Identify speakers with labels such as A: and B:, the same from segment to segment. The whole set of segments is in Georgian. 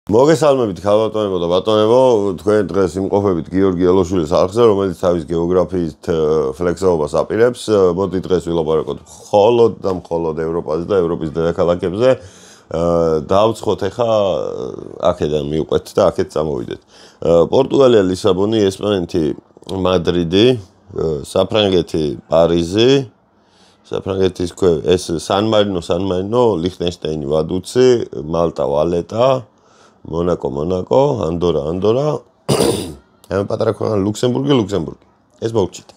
A: მოგესალმებით ქალბატონებო და ბატონებო, თქვენ დღეს იმყოფებით გიორგი ელოშვილის არხზე, რომელიც თავის გეოგრაფიით ფლექსაობას აპირებს. მოდით დღეს ვილაპარაკოთ მხოლოდ და მხოლოდ ევროპაზე და ევროპის დედაქალაქებზე. დავცხოთ ახლა აქედან მივყვეთ და აქეთ წამოვიდეთ. პორტუგალია, ლისაბონი, ესპანეთი, მადრიდი, საფრანგეთი, პარიზი, საფრანგეთის ეს სან-მარინო, ლიხტენშტაინი, ვადუცი, მალტა, ვალეტა, მონაკო, ანდორა. ამ პატარა ქვეყანა ლუქსემბურგი. ეს მოვჭით.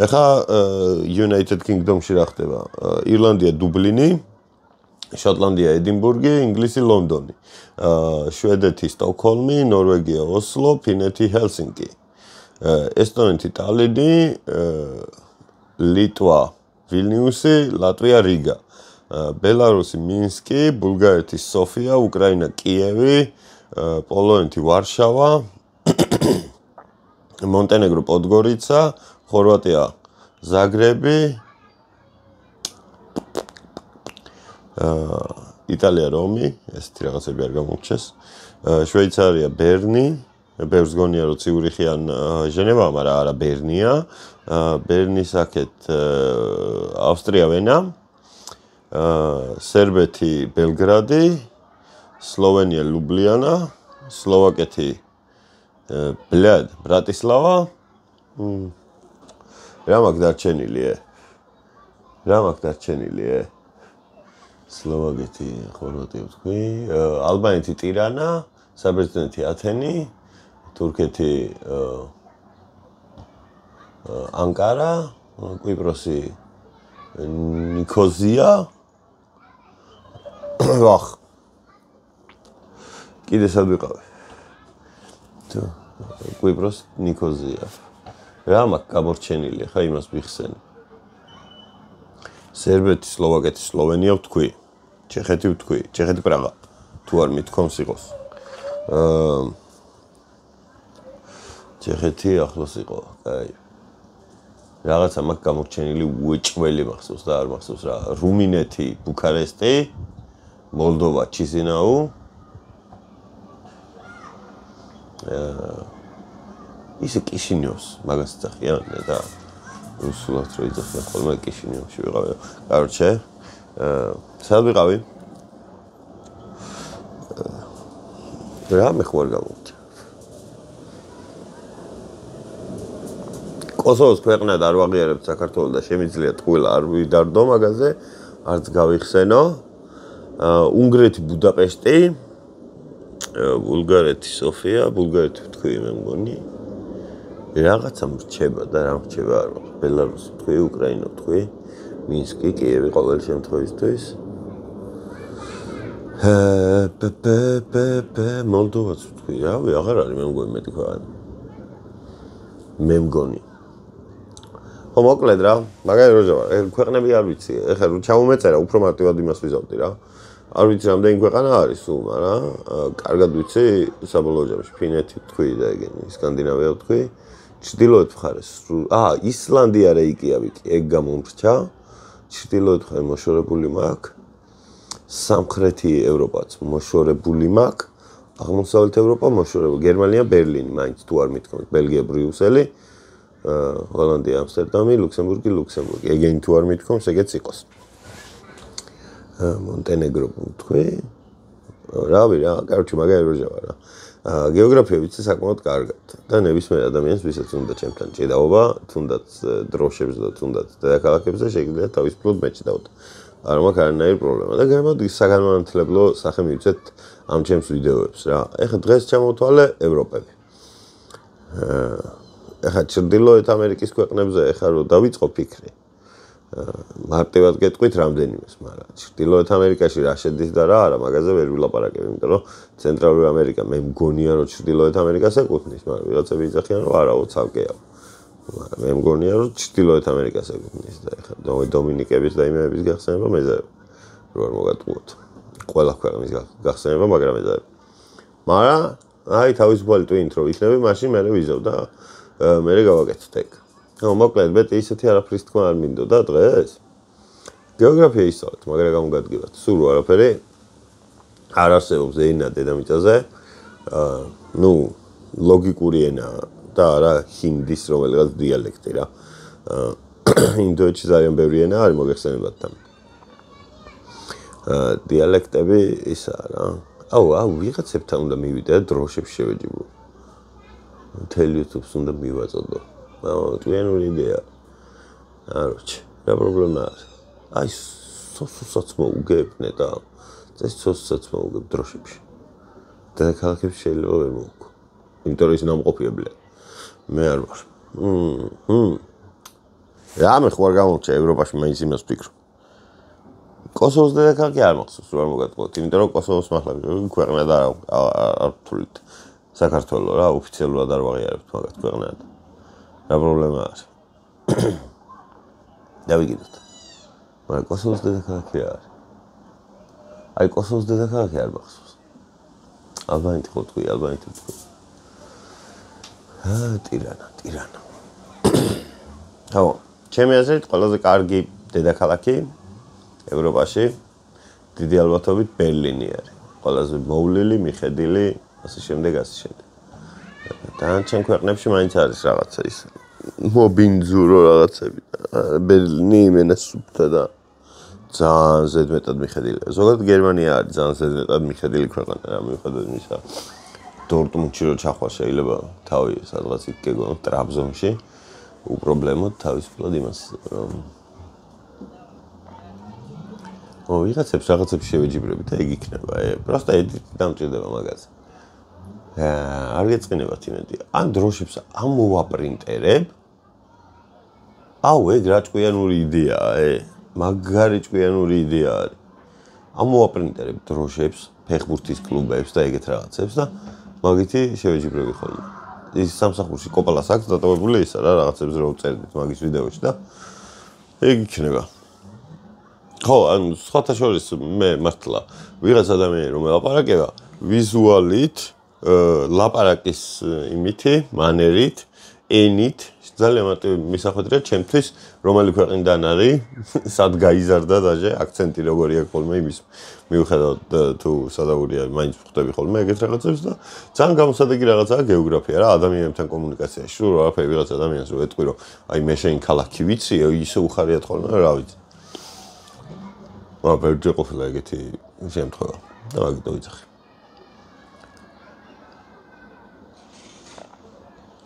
A: ახლა United Kingdom-ში რა ხდება? ირლანდია, დუბლინი, შოტლანდია, ედინბურგი, ინგლისი, ლონდონი, შვედეთი, სტოკჰოლმი, ნორვეგია, ოსლო, ფინეთი, ჰელსინკი, ესტონეთი, ტალინი, ლიტვა, ვილნიუსი, ლატვია, რიგა, ბელარუსი, მინსკი, ბულგარეთი, სოფია, უკრაინა, კიევი, პოლონეთი, ვარშავა, მონტენეგრო, პოდგორიცა, ხორვატია, ზაგრები, იტალია, რომი, ესეთი რაღაცები არ გამოგჩეს, შვეიცარია, ბერნი, ბევრს გონია რომ ციურიხი ან ჟენევა, მაგრამ არა ბერნია, ბერნის აქეთ ავსტრია, ვენა, სერბეთი, ბელგრადი, სლოვენია, ლუბლიანა, სლოვაკეთი, ბრატისლავა, რა მაქვს დარჩენილი, სლოვაკეთი, ხორვატია ვთქვი, ალბანეთი, ტირანა, საბერძნეთი, ათენი, თურქეთი, ანკარა, კვიპროსი, ნიქოზია, ვახ. კიდე სად ვიყავი? კვიპროს, ნიქოზია. რა მაქვს გამორჩენილი, ხა იმას ვიხსენე. სერბეთი, სლოვაკეთი, სლოვენია ვთქვი, ჩეხეთი პრაღა, თუ არ მithkoms იყოს. ჩეხეთი ახლოს იყო, კაი. რაღაცა მაქვს გამორჩენილი უეჭველი მახსოვს და არ მახსოვს რა. რუმინეთი, ბუქარესტი, მოლდოვა, ჩისინაუ, ისე კიშინიოვს მაგას ძახიან და რუსულად რო იძახიან ხოლმე კიშინიოვში ვიყავი. კაროჩე, სად ვიყავი? რა მეხوار გამოვდი. კოსოვოს ქვეყნად არ ვაღიარებთ საქართველოს და შემიძლია ტყუილა არ ვიდარდო მაგაზე, არც გავიხსენო. უნგრეთი, ბუდაპეშტი, ბულგარეთი, სოფია, ბულგარეთი ვთქვი მე მგონი. რაღაცა მრჩება და რა მრჩება არ მაქვს. ბელარუსი ვთქვი, უკრაინა ვთქვი, მინსკი, კიევი ყოველ შემთხვევისთვის. მოლდოვაც ვთქვი, რავი, აღარ არის მე მგონი მეტი ქვეყანა. მე მგონი. ხო მოკლედ რა, მაგარი როჟა ვარ. ქვეყნები არ ვიცი. ეხლა რო ჩამომეწერა, უფრო მარტივად იმას ვიზავდი რა. არ ვიცი რამდენი ქვეყანა არის სულ, მაგრამ კარგად ვიცი საბოლოო ჯამში ფინეთი ვთქვი და ეგენი, სკანდინავია ვთქვი. ჩრდილოეთ მხარეს, ისლანდია, რეიკიავიკი, ეგ გამომრჩა. ჩრდილოეთ მხარე მოშორებული მაქვს. სამხრეთი ევროპაც მოშორებული მაქვს. აღმოსავლეთ ევროპა მოშორებული. გერმანია, ბერლინი, მაინც თუ არ მithkoms, ბელგია, ბრიუსელი, ჰოლანდია, ამსტერდამი, ლუქსემბურგი. ეგენი თუ არ მithkoms, ეგეც იყოს. მონტენეგრო ვთქვი. რავი რა, კაროჩე მაგარი როჟა ვარ რა. გეოგრაფია ვიცი საკმაოდ კარგად და ნებისმიერ ადამიანს, ვისაც უნდა ჩემთან ჭიდაობა, თუნდაც დროშებს და თუნდაც დედაქალაქებზე შეგიძლია თავისუფლად მეჭიდაოთ. არ მაქვს არანაირი პრობლემა და გარემოდ საგანმანათლებლო სახე მივცეთ ამ ჩემს ვიდეოებს რა. ეხლა დღეს ჩამოვთვალე ევროპები. ეხლა ჩრდილოეთ ამერიკის ქვეყნებზე ეხლა რო დავიწყო ფიქრი. მარტივად გეტყვით რამდენიმეს, მაგრამ ჩრდილოეთ ამერიკაში რა შედის და რა არა, მაგაზე ვერ ვილაპარაკებ, იმიტომ რომ ცენტრალური ამერიკა მე მგონია რომ ჩრდილოეთ ამერიკას ეკუთვნის, მაგრამ ვიღაცები იძახიან რომ არაო, ცალკეა. მაგრამ მე მგონია რომ ჩრდილოეთ ამერიკას ეკუთვნის და ეხლა დომინიკების და იმების გახსენება მეზარება. რო არ მოგატყუოთ. ყველა ქვეყნის გახსენება, მაგრამ მეზარება. მაგრამ აი თავისუფალი twin რო იქნები, მაშინ მე ვიზავ და მე გავაკეთოთ ეგ. მოკლედ, მეტი ისეთი არაფრის თქვა არ მინდოდა დღეს. გეოგრაფია ისწავლეთ, მაგრამ გამოგადგებათ. სულ არაფერი. არ არსებობს ენა დედამიწაზე, ну, ლოგიკური ენა და არა ჰინდის რომელიღაც დიალექტი რა. ინდოეთში ძალიან ბევრი ენა არის მოგეხსენებათ და დიალექტები ისაა რა. აუ, ვიღაცებთან უნდა მივიდე და დროშებს შევეჯიბო. მთელი YouTube-ს უნდა მივაწოდო. ტვიანური იდეა. აროჩი, რა პრობლემა არის? აი, სოსაც მოუგებნე და ეს სოსაც მოუგებ დროშებში. დედაქალაქებში შეიძლება ვერ მოვუქო. იმიტომ რომ ის ნამყოფია ბლე. მე არ ვარ. რა მე ხო არ გამოვჩა ევროპაში მაინც იმას ვფიქრობ. კოსოვოს დედაქალაქი არ მახსოვს რომ არ მოგატყუოთ, იმიტომ რომ კოსოვოს მართლა ქვეყნა და არ ვთვლით. საქართველოს რა ოფიციალურად არ ვაღიარებთ მაგათ ქვეყნად. რა პრობლემა არის? დავიგიდოთ. მაგრამ კოსოვოს დედაქალაქი რა არის? აი კოსოვოს დედაქალაქი არ მახსოვს. ალბანეთი ხო თქვი, ალბანეთი თქვი. ტირანა. ხო, ჩემი აზრით ყველაზე კარგი დედაქალაქი ევროპაში დიდი ალბათობით ბერლინი არის. ყველაზე მოვლილი, მიხედილი, ასე შემდეგ. დანარჩენ ქვეყნებში მაინც არის რაღაცა ის მობინძურო რაღაცები. ბერლინი იმენა სუფთა და ძალიან ზედმეტად მიხედილი. ზოგადად გერმანია არის ძალიან ზედმეტად მიხედილი ქვეყანა რა მიუხედავად იმისა. დორტმუნდში რო ჩახვა შეიძლება თავი სადღაც იქ გეგონოთ ტრაბზონში. უპრობლემოდ თავისუფლად იმას რომ ვიღაცებს რაღაცებს შევეჯიბრებით და ეგ იქნება. პროსტა ედიტი დამჭირდება მაგაზე. არ გეწყინებათ იმედი. ან დროშებს ამ მოვაპრინტერებ. ეგ რა ჭკვიანური იდეაა, მაგარი ჭკვიანური იდეა არის. ამ მოვაპრინტერებ დროშებს, ფეხბურთის კლუბებს და ეგეთ რაღაცებს და მაგითი შევეჯიბრები ხოლმე. ის სამსახურში კოპალას აქვს დატოვებული ისა რა რაღაცებს რო წერდით მაგის ვიდეოში და ეგ იქნება. ხო, ან სხვათა შორის მე მართლა ვიღაც ადამიანი რომ ელაპარაკება ვიზუალით, ლაპარაკის იმითი, მანერით, ენით, ძალიან მარტივი მისახვედრია ჩემთვის, რომელი ქვეყნიდან არის, სად გაიზარდა დაჟე, აქცენტი როგორი აქვს ხოლმე იმის მიუხედავად თუ სადავურია, მაინც ვხვდები ხოლმე ეგეთ რაღაცებს და ძალიან გამოსადეგი რაღაცაა გეოგრაფია რა, ადამიანებთან კომუნიკაციაში. სულ არაფერი ვიღაც ადამიანს რო ეტყვი რომ აი მე შენ ქალაქი ვიცი, ისე უხარიათ ხოლმე, რა ვიცი. ბევრჯერ ყოფილა ეგეთი შემთხვევა და მაგითო ვიცახი.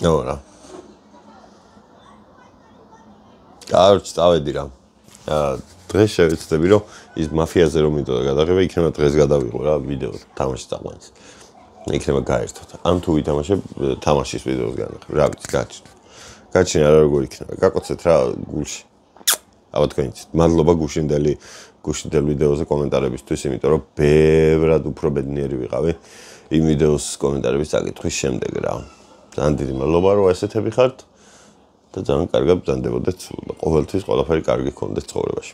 A: რა. კაროჩ წავედი რა. დღეს შევეცდები რომ ის მაფიაზე რომ მინდოდა გადაღება, იქნება დღეს გადავიღო რა ვიდეო თამაშის წაყვანის. იქნება გაერთოთ. ან თუ ვითამაშებ თამაშის ვიდეოს განახებ. რა ვიცი, გაჩინა რა როგორ იქნება. გაკოცეთ რა გულში. აბა თქვენიც. მადლობა გუშინდელი ვიდეოზე კომენტარებისთვის, იმიტომ რომ ბევრად უფრო ბედნიერი ვიყავი იმ ვიდეოს კომენტარების წაკითხვის შემდეგ რა. ძალიან დიდი მადლობა რომ ესეთები ხართ და ძალიან კარგად ბრძანდებოდეთ. ყოველთვის ყველაფერი კარგი გქონდეთ ცხოვრებაში.